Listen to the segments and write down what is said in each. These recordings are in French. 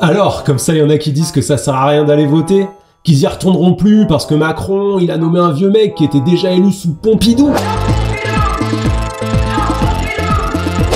Alors, comme ça, il y en a qui disent que ça sert à rien d'aller voter, qu'ils y retourneront plus parce que Macron, il a nommé un vieux mec qui était déjà élu sous Pompidou.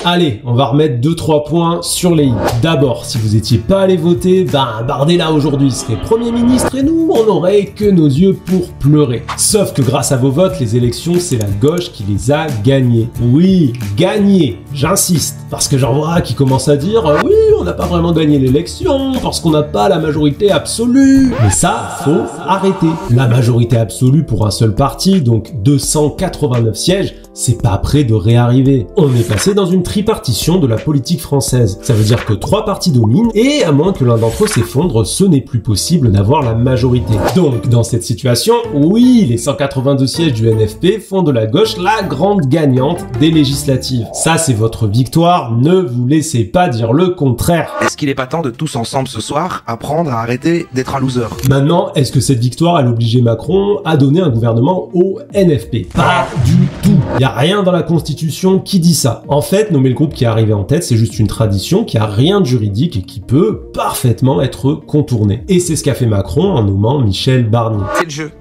Allez, on va remettre 2-3 points sur les i. D'abord, si vous étiez pas allé voter, Bardella aujourd'hui serait Premier ministre et nous, on n'aurait que nos yeux pour pleurer. Sauf que grâce à vos votes, les élections, c'est la gauche qui les a gagnées. Oui, gagnées, j'insiste. Parce que j'en vois qui commencent à dire « Oui, on n'a pas vraiment gagné l'élection, parce qu'on n'a pas la majorité absolue ». Mais ça, faut arrêter. La majorité absolue pour un seul parti, donc 289 sièges, c'est pas près de réarriver. On est passé dans une tripartition de la politique française. Ça veut dire que 3 partis dominent et à moins que l'un d'entre eux s'effondre, ce n'est plus possible d'avoir la majorité. Donc, dans cette situation, oui, les 182 sièges du NFP font de la gauche la grande gagnante des législatives. Ça, c'est votre victoire, ne vous laissez pas dire le contraire. Est-ce qu'il est pas temps de tous ensemble ce soir apprendre à arrêter d'être un loser? Maintenant, est-ce que cette victoire, elle obligeait Macron à donner un gouvernement au NFP? Pas du tout. Il n'y a rien dans la Constitution qui dit ça. En fait, nommer le groupe qui est arrivé en tête, c'est juste une tradition qui a rien de juridique et qui peut parfaitement être contournée. Et c'est ce qu'a fait Macron en nommant Michel Barnier. C'est le jeu.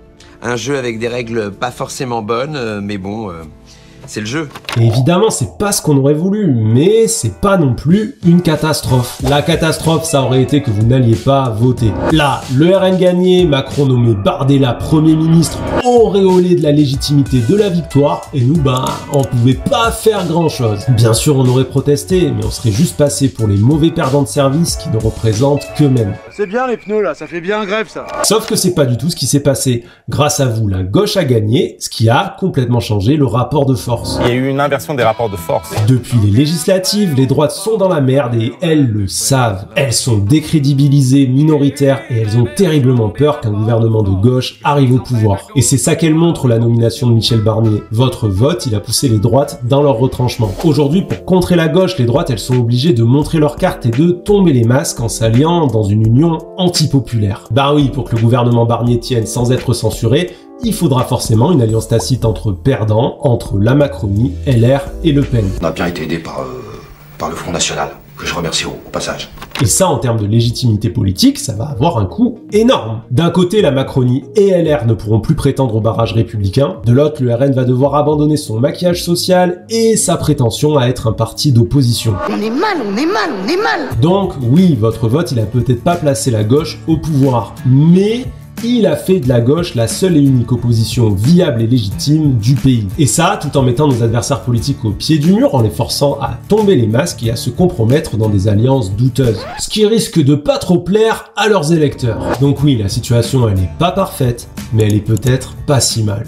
Un jeu avec des règles pas forcément bonnes, mais bon, c'est le jeu. Et évidemment, c'est pas ce qu'on aurait voulu, mais c'est pas non plus une catastrophe. La catastrophe, ça aurait été que vous n'alliez pas voter. Là, le RN gagné, Macron nommé Bardella Premier ministre, auréolé de la légitimité de la victoire, et nous, on pouvait pas faire grand chose. Bien sûr, on aurait protesté, mais on serait juste passé pour les mauvais perdants de service qui ne représentent qu'eux-mêmes. C'est bien les pneus là, ça fait bien grève ça. Sauf que c'est pas du tout ce qui s'est passé. Grâce à vous, la gauche a gagné, ce qui a complètement changé le rapport de force. Il y a eu une inversion des rapports de force. Depuis les législatives, les droites sont dans la merde et elles le savent. Elles sont décrédibilisées, minoritaires et elles ont terriblement peur qu'un gouvernement de gauche arrive au pouvoir. Et c'est ça qu'elle montre la nomination de Michel Barnier. Votre vote, il a poussé les droites dans leur retranchement. Aujourd'hui, pour contrer la gauche, les droites, elles sont obligées de montrer leur carte et de tomber les masques en s'alliant dans une union antipopulaire. Bah oui, pour que le gouvernement Barnier tienne sans être censuré, il faudra forcément une alliance tacite entre perdants, entre la Macronie, LR et Le Pen. On a bien été aidé par le Front National, que je remercie au passage. Et ça, en termes de légitimité politique, ça va avoir un coût énorme. D'un côté, la Macronie et LR ne pourront plus prétendre au barrage républicain. De l'autre, le RN va devoir abandonner son maquillage social et sa prétention à être un parti d'opposition. On est mal, on est mal, on est mal. Donc oui, votre vote, il a peut-être pas placé la gauche au pouvoir, mais il a fait de la gauche la seule et unique opposition viable et légitime du pays. Et ça, tout en mettant nos adversaires politiques au pied du mur, en les forçant à tomber les masques et à se compromettre dans des alliances douteuses. Ce qui risque de pas trop plaire à leurs électeurs. Donc oui, la situation, elle est pas parfaite, mais elle est peut-être pas si mal.